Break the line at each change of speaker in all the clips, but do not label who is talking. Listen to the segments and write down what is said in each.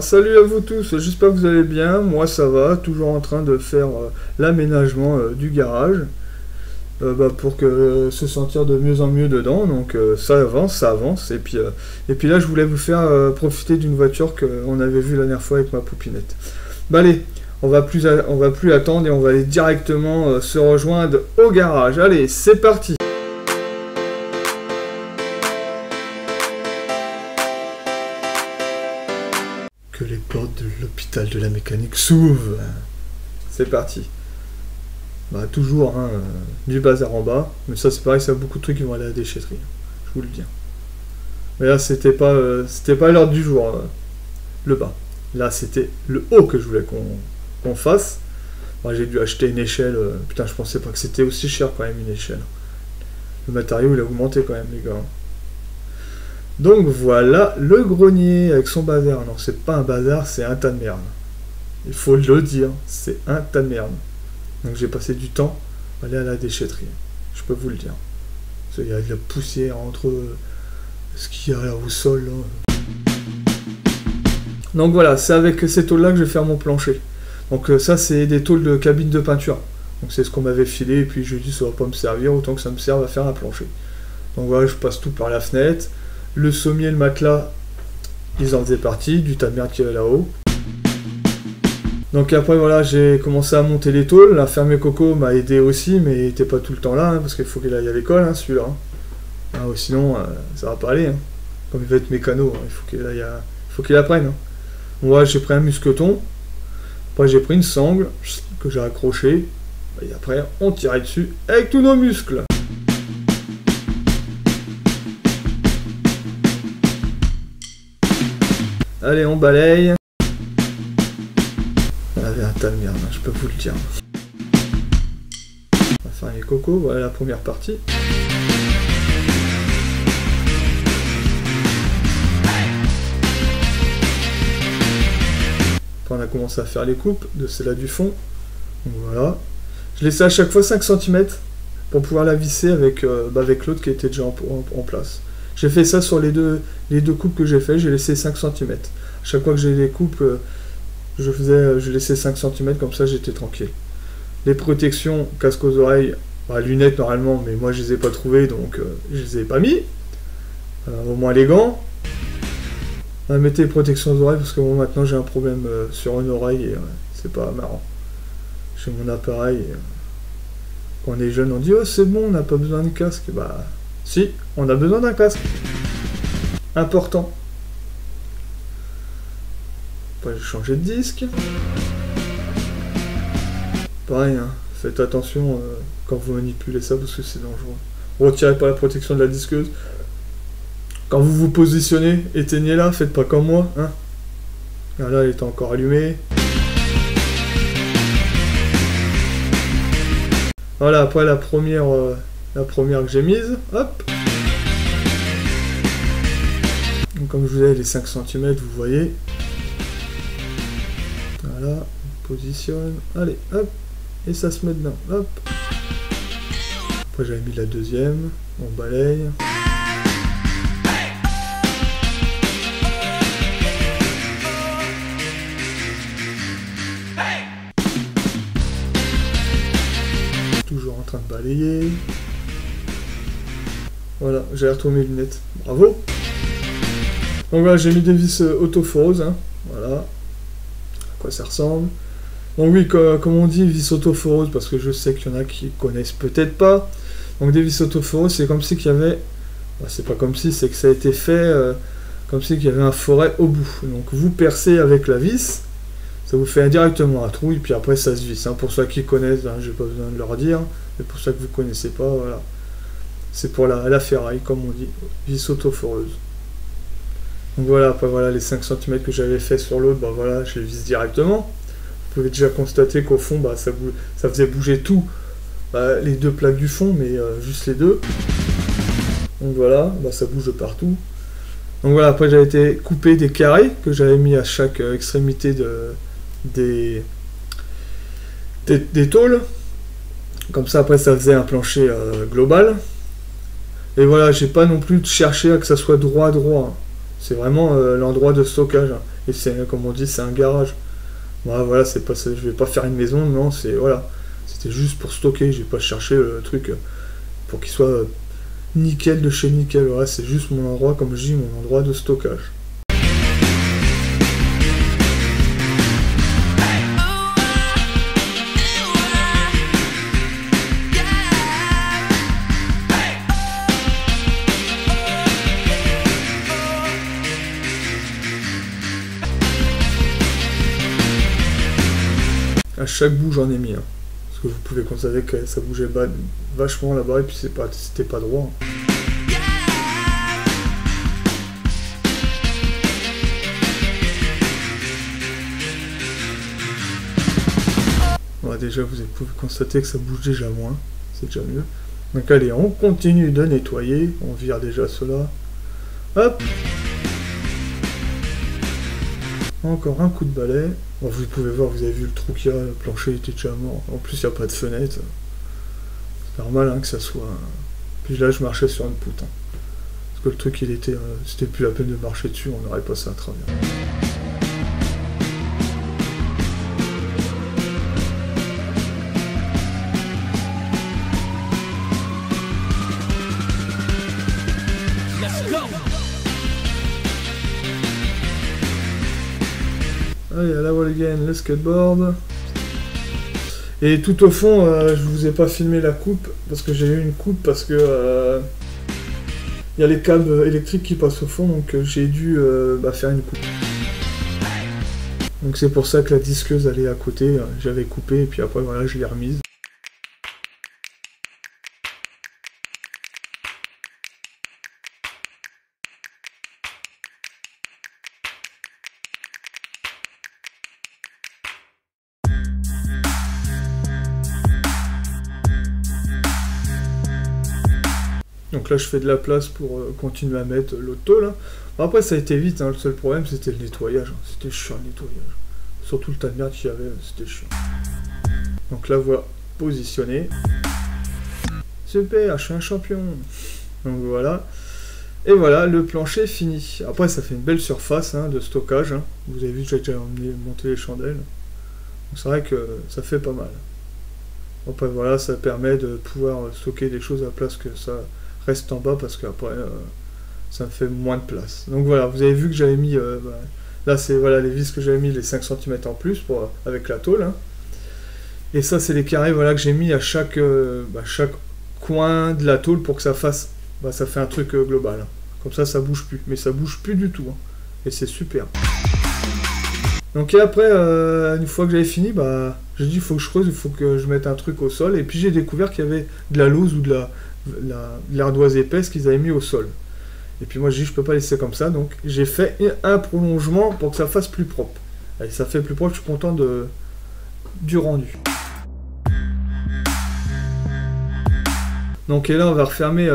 salut à vous tous, j'espère que vous allez bien, moi ça va, toujours en train de faire l'aménagement du garage pour se sentir de mieux en mieux dedans, donc ça avance, et puis là je voulais vous faire profiter d'une voiture qu'on avait vue la dernière fois avec ma poupinette. Bah allez, on va plus attendre et on va aller directement se rejoindre au garage, allez c'est parti. Que les portes de l'hôpital de la mécanique s'ouvrent. C'est parti. Bah toujours hein, du bazar en bas, mais ça c'est pareil, ça a beaucoup de trucs qui vont aller à la déchetterie, je vous le dis. Mais là c'était pas l'ordre du jour, le bas. Là c'était le haut que je voulais qu'on fasse. Moi j'ai dû acheter une échelle, putain je pensais pas que c'était aussi cher quand même une échelle. Le matériau il a augmenté quand même les gars. Donc voilà le grenier avec son bazar. Non, c'est pas un bazar, c'est un tas de merde. Il faut le dire, c'est un tas de merde. Donc j'ai passé du temps à aller à la déchetterie. Je peux vous le dire. Il y a de la poussière entre ce qu'il y a au sol. Là. Donc voilà, c'est avec ces tôles-là que je vais faire mon plancher. Donc ça, c'est des tôles de cabine de peinture. Donc c'est ce qu'on m'avait filé. Et puis je dis, ça va pas me servir, autant que ça me serve à faire un plancher. Donc voilà, je passe tout par la fenêtre. Le sommier, le matelas, ils en faisaient partie, du tas de merde qu'il y avait là-haut. Donc après voilà, j'ai commencé à monter les tôles. La fermier Coco m'a aidé aussi, mais il n'était pas tout le temps là, hein, parce qu'il faut qu'il aille à l'école, hein, celui-là. Hein. Sinon, ça va pas aller. Hein. Comme il va être mécano, hein, il faut qu'il apprenne. Hein. Moi, j'ai pris un musqueton. Après, j'ai pris une sangle que j'ai accrochée. Et après, on tirait dessus avec tous nos muscles. Allez, on balaye. On avait un tas de merde, hein, je peux vous le dire. On va faire les cocos, voilà la première partie. Après, on a commencé à faire les coupes de celle-là du fond. Donc voilà. Je laissais à chaque fois 5 cm pour pouvoir la visser avec l'autre qui était déjà en place. J'ai fait ça sur les deux coupes que j'ai fait, j'ai laissé 5 cm. À chaque fois que j'ai des coupes, je laissais 5 cm, comme ça j'étais tranquille. Les protections, casque aux oreilles, lunettes normalement, mais moi je les ai pas trouvées, donc je les ai pas mis. Au moins les gants. Mettez les protections aux oreilles, parce que moi maintenant j'ai un problème sur une oreille, et c'est pas marrant. J'ai mon appareil, quand on est jeune on dit « Oh c'est bon, on n'a pas besoin de casque ». Bah si, on a besoin d'un casque. Important. Après j'ai changé de disque. Pareil, hein, faites attention quand vous manipulez ça parce que c'est dangereux. Retirez pas la protection de la disqueuse. Quand vous vous positionnez, éteignez-la, faites pas comme moi. Hein. Là, elle est encore allumée. Voilà, après la première que j'ai mise, hop. Donc, comme je vous ai les 5 cm, vous voyez. Voilà, on positionne. Allez, hop. Et ça se met dedans, hop. Après j'avais mis la deuxième, on balaye. Toujours en train de balayer. Voilà, j'ai retourné les lunettes. Bravo. Donc voilà, j'ai mis des vis autoforeuses. Hein. Voilà. À quoi ça ressemble. Donc oui, comme on dit, vis autoforeuses, parce que je sais qu'il y en a qui connaissent peut-être pas. Donc des vis autoforeuses, c'est comme si qu'il y avait... c'est pas comme si, c'est que ça a été fait comme si qu'il y avait un forêt au bout. Donc vous percez avec la vis, ça vous fait directement un trou, et puis après ça se visse. Hein. Pour ceux qui connaissent, hein, j'ai pas besoin de leur dire, mais pour ceux que vous connaissez pas, voilà. C'est pour la ferraille, comme on dit, vis autoforeuse. Donc voilà, après voilà les 5 cm que j'avais fait sur l'autre, bah voilà, je les visse directement. Vous pouvez déjà constater qu'au fond, ça faisait bouger tout, les deux plaques du fond, mais juste les deux. Donc voilà, ça bouge partout. Donc voilà, après j'avais été couper des carrés que j'avais mis à chaque extrémité des tôles. Comme ça, après, ça faisait un plancher global. Et voilà, j'ai pas non plus cherché à que ça soit droit. C'est vraiment l'endroit de stockage. Et c'est, comme on dit, c'est un garage. Voilà, c'est pas ça, je vais pas faire une maison, non, c'est voilà. C'était juste pour stocker, j'ai pas cherché le truc pour qu'il soit nickel de chez nickel. Voilà, c'est juste mon endroit, comme je dis, mon endroit de stockage. À chaque bout j'en ai mis un. Parce que vous pouvez constater que ça bougeait vachement là-bas et puis c'était pas droit. Ouais, déjà vous pouvez constater que ça bouge déjà moins. C'est déjà mieux. Donc allez, on continue de nettoyer. On vire déjà cela. Hop. Encore un coup de balai. Bon, vous pouvez voir, vous avez vu le trou qu'il y a, le plancher était déjà mort. En plus, il n'y a pas de fenêtre. C'est normal hein, que ça soit... Puis là, je marchais sur une poutre. Hein. Parce que le truc, c'était plus la peine de marcher dessus, on aurait passé à travers. Allez, à la wall again, le skateboard. Et tout au fond, je vous ai pas filmé la coupe, parce que j'ai eu une coupe, parce que y a les câbles électriques qui passent au fond, donc j'ai dû faire une coupe. Donc c'est pour ça que la disqueuse elle est à côté, j'avais coupé, et puis après voilà, je l'ai remise. Donc là je fais de la place pour continuer à mettre l'auto là. Bon, après ça a été vite, hein. Le seul problème c'était le nettoyage. C'était chiant le nettoyage. Surtout le tas de merde qu'il y avait, c'était chiant. Donc là voilà, positionné. Super, je suis un champion. Donc voilà. Et voilà, le plancher est fini. Après ça fait une belle surface hein, de stockage. Hein. Vous avez vu que j'ai déjà monté les chandelles. Donc c'est vrai que ça fait pas mal. Après voilà, ça permet de pouvoir stocker des choses à la place que ça reste en bas parce qu'après ça me fait moins de place. Donc voilà, vous avez vu que j'avais mis là c'est voilà les vis que j'avais mis les 5 cm en plus avec la tôle hein. Et ça c'est les carrés voilà que j'ai mis à chaque coin de la tôle pour que ça fasse ça fait un truc global hein. Comme ça bouge plus, mais ça bouge plus du tout hein. Et c'est super. Donc et après une fois que j'avais fini j'ai dit il faut que je creuse, il faut que je mette un truc au sol et puis j'ai découvert qu'il y avait de la lauze ou de l'ardoise épaisse qu'ils avaient mis au sol. Et puis moi j'ai dit je peux pas laisser comme ça, donc j'ai fait un prolongement pour que ça fasse plus propre. Et ça fait plus propre, je suis content du rendu. Donc et là on va refermer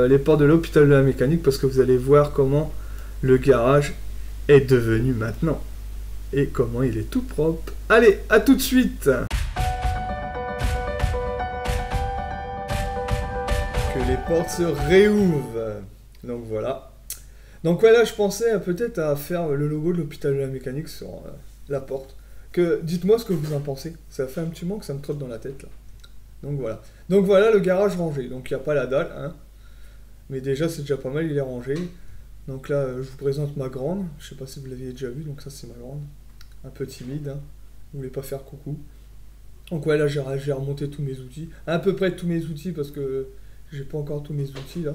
les portes de l'hôpital de la mécanique parce que vous allez voir comment le garage est devenu maintenant. Et comment il est tout propre. Allez, à tout de suite. Que les portes se réouvrent. Donc voilà. Donc voilà, je pensais peut-être à faire le logo de l'hôpital de la mécanique sur la porte. Dites-moi ce que vous en pensez. Ça fait un petit moment que ça me trotte dans la tête là. Donc voilà. Donc voilà le garage rangé. Donc il n'y a pas la dalle, hein. Mais déjà c'est déjà pas mal, il est rangé. Donc là, je vous présente ma grande. Je sais pas si vous l'aviez déjà vu, donc ça c'est ma grande. Un peu timide, hein. Vous voulez pas faire coucou. Donc ouais, là j'ai remonté tous mes outils. À peu près tous mes outils parce que j'ai pas encore tous mes outils là.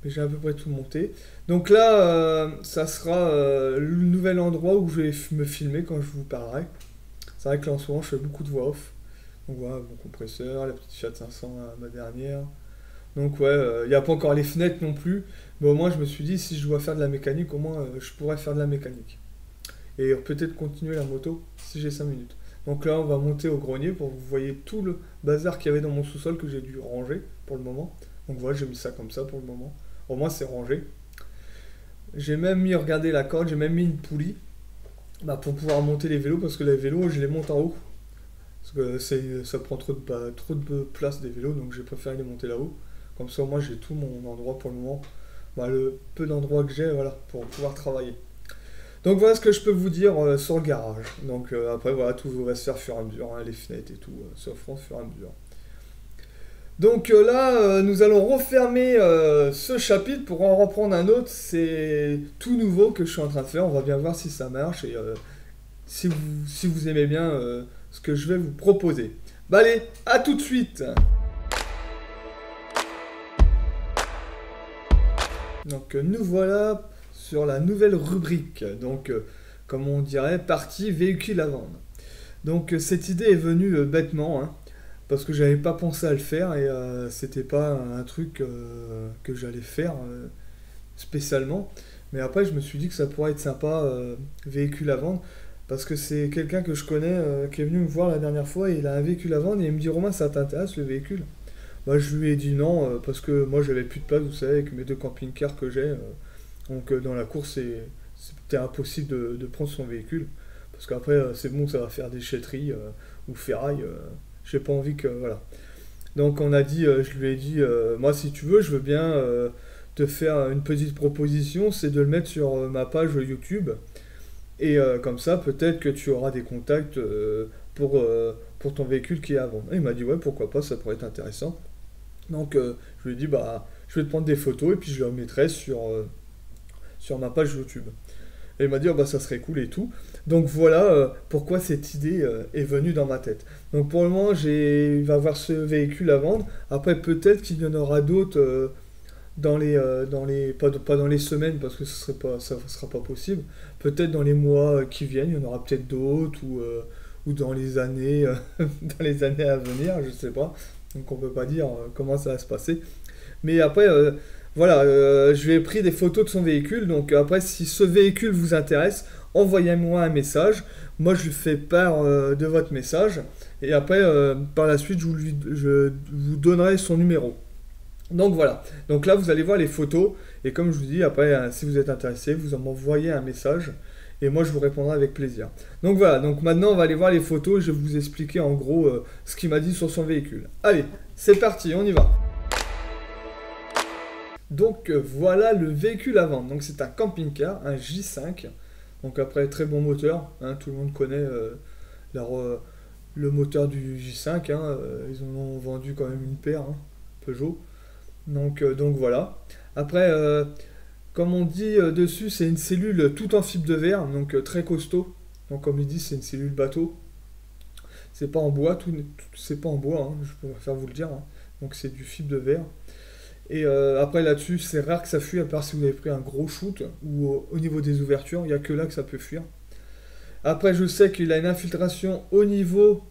Mais j'ai à peu près tout monté. Donc là, ça sera le nouvel endroit où je vais me filmer quand je vous parlerai. C'est vrai que là en ce moment je fais beaucoup de voix off. Donc voilà, mon compresseur, la petite Fiat 500 ma dernière. Donc ouais, il n'y a pas encore les fenêtres non plus. Mais au moins je me suis dit, si je dois faire de la mécanique, au moins je pourrais faire de la mécanique. Et peut-être continuer la moto si j'ai 5 minutes. Donc là on va monter au grenier pour que vous voyez tout le bazar qu'il y avait dans mon sous-sol que j'ai dû ranger pour le moment. Donc voilà, j'ai mis ça comme ça pour le moment. Au moins c'est rangé. J'ai même mis, regardez la corde, j'ai même mis une poulie pour pouvoir monter les vélos parce que les vélos je les monte en haut. Parce que ça prend trop de place des vélos, donc j'ai préféré les monter là-haut. Comme ça, moi, j'ai tout mon endroit pour le moment. Le peu d'endroits que j'ai, voilà, pour pouvoir travailler. Donc voilà ce que je peux vous dire sur le garage. Donc après voilà, tout va se faire au fur et à mesure, hein, les fenêtres et tout, se feront au fur et à mesure. Donc là, nous allons refermer ce chapitre pour en reprendre un autre. C'est tout nouveau que je suis en train de faire. On va bien voir si ça marche et si vous aimez bien ce que je vais vous proposer. Bah allez, à tout de suite. Donc nous voilà sur la nouvelle rubrique. Donc comme on dirait, partie véhicule à vendre. Donc cette idée est venue bêtement, hein, parce que j'avais pas pensé à le faire et c'était pas un truc que j'allais faire spécialement. Mais après je me suis dit que ça pourrait être sympa, véhicule à vendre, parce que c'est quelqu'un que je connais qui est venu me voir la dernière fois et il a un véhicule à vendre et il me dit Romain, ça t'intéresse le véhicule? Moi je lui ai dit non parce que moi j'avais plus de place, vous savez, avec mes deux camping-cars que j'ai. Donc dans la course c'était impossible de prendre son véhicule. Parce qu'après c'est bon, ça va faire déchetterie ou ferraille. J'ai pas envie que. Voilà. Donc on a dit, je lui ai dit, moi si tu veux, je veux bien te faire une petite proposition, c'est de le mettre sur ma page YouTube. Et comme ça, peut-être que tu auras des contacts pour ton véhicule qui est à vendre. Et il m'a dit, ouais, pourquoi pas, ça pourrait être intéressant. Donc je lui ai dit, bah, je vais te prendre des photos et puis je les remettrai sur ma page YouTube. Et il m'a dit, oh, bah, ça serait cool et tout. Donc voilà pourquoi cette idée est venue dans ma tête. Donc pour le moment, il va avoir ce véhicule à vendre. Après, peut-être qu'il y en aura d'autres pas dans les semaines parce que ça sera pas possible. Peut-être dans les mois qui viennent, il y en aura peut-être d'autres ou dans les années, dans les années à venir, je sais pas. Donc on peut pas dire comment ça va se passer. Mais après, voilà, je lui ai pris des photos de son véhicule. Donc après, si ce véhicule vous intéresse, envoyez-moi un message. Moi, je lui fais part de votre message. Et après, par la suite, je vous donnerai son numéro. Donc voilà. Donc là, vous allez voir les photos. Et comme je vous dis, après, si vous êtes intéressé, vous m'envoyez un message. Et moi, je vous répondrai avec plaisir. Donc voilà. Donc maintenant, on va aller voir les photos. Et je vais vous expliquer en gros ce qu'il m'a dit sur son véhicule. Allez, c'est parti, on y va. Donc voilà le véhicule à vendre. Donc c'est un camping-car, un J5. Donc après, très bon moteur. Hein, tout le monde connaît le moteur du J5. Hein, ils en ont vendu quand même une paire, hein, Peugeot. Donc voilà. Après, comme on dit dessus, c'est une cellule toute en fibre de verre, donc très costaud. Donc comme il dit, c'est une cellule bateau. C'est pas en bois, c'est pas en bois, hein, je préfère vous le dire. Hein. Donc c'est du fibre de verre. Et après là-dessus, c'est rare que ça fuit, à part si vous avez pris un gros shoot, ou au niveau des ouvertures, il n'y a que là que ça peut fuir. Après, je sais qu'il a une infiltration au niveau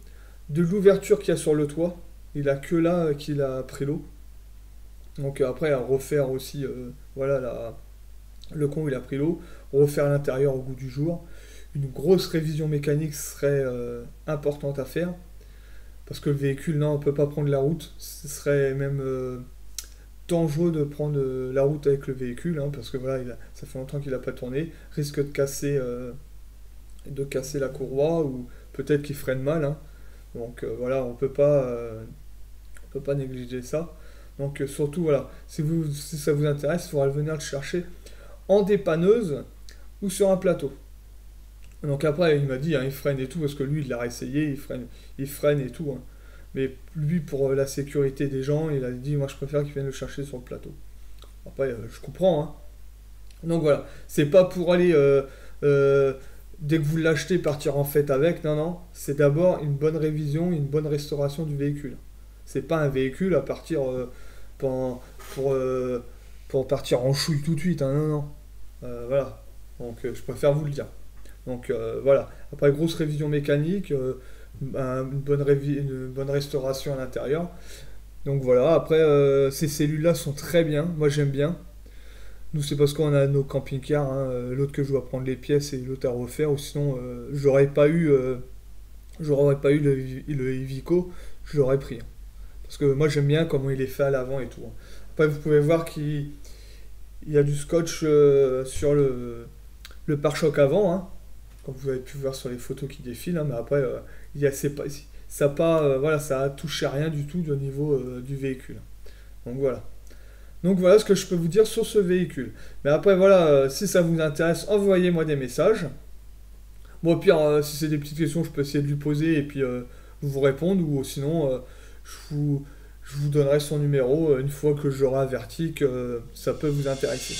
de l'ouverture qu'il y a sur le toit. Il a que là qu'il a pris l'eau. Donc après, à refaire aussi, voilà, le con, il a pris l'eau. Refaire l'intérieur au goût du jour. Une grosse révision mécanique serait importante à faire. Parce que le véhicule, non, on ne peut pas prendre la route. Ce serait même dangereux de prendre la route avec le véhicule, hein, parce que voilà, ça fait longtemps qu'il n'a pas tourné. Risque de casser la courroie, ou peut-être qu'il freine mal. Hein. Donc voilà, on peut pas négliger ça. Donc surtout, voilà, si ça vous intéresse, il faudra venir le chercher en dépanneuse ou sur un plateau. Donc après, il m'a dit, hein, il freine et tout, parce que lui, il l'a réessayé, il freine et tout. Hein. Mais lui, pour la sécurité des gens, il a dit, moi, je préfère qu'il vienne le chercher sur le plateau. Après, je comprends. Hein. Donc voilà, c'est pas pour aller, dès que vous l'achetez, partir en fête avec. Non, non, c'est d'abord une bonne révision, une bonne restauration du véhicule. C'est pas un véhicule à partir pour partir en chouille tout de suite. Hein, non, non. Voilà. Donc je préfère vous le dire. Donc voilà. Après, grosse révision mécanique, une bonne restauration à l'intérieur. Donc voilà. Après, ces cellules-là sont très bien. Moi, j'aime bien. Nous, c'est parce qu'on a nos camping-cars. Hein, l'autre que je dois prendre les pièces et l'autre à refaire. Ou sinon, j'aurais pas eu le Ivico, je l'aurais pris. Parce que moi j'aime bien comment il est fait à l'avant et tout. Après vous pouvez voir qu'il y a du scotch sur le pare-choc avant, hein, comme vous avez pu voir sur les photos qui défilent. Hein, mais après, ça a touché à rien du tout au niveau du véhicule. Donc voilà. Donc voilà ce que je peux vous dire sur ce véhicule. Mais après voilà, si ça vous intéresse, envoyez-moi des messages. Bon, au pire, si c'est des petites questions, je peux essayer de lui poser et puis vous répondre. Ou sinon, je vous donnerai son numéro une fois que j'aurai averti que ça peut vous intéresser.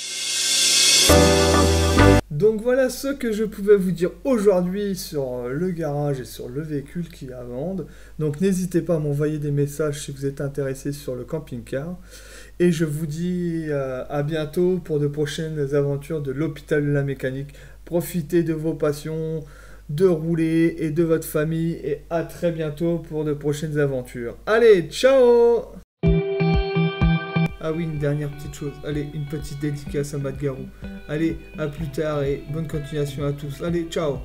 Donc voilà ce que je pouvais vous dire aujourd'hui sur le garage et sur le véhicule qui est à vendre. Donc n'hésitez pas à m'envoyer des messages si vous êtes intéressé sur le camping-car. Et je vous dis à bientôt pour de prochaines aventures de l'hôpital de la mécanique. Profitez de vos passions, de rouler et de votre famille. Et à très bientôt pour de prochaines aventures. Allez, ciao! Ah oui, une dernière petite chose. Allez, une petite dédicace à Matt Garou. Allez, à plus tard et bonne continuation à tous. Allez, ciao!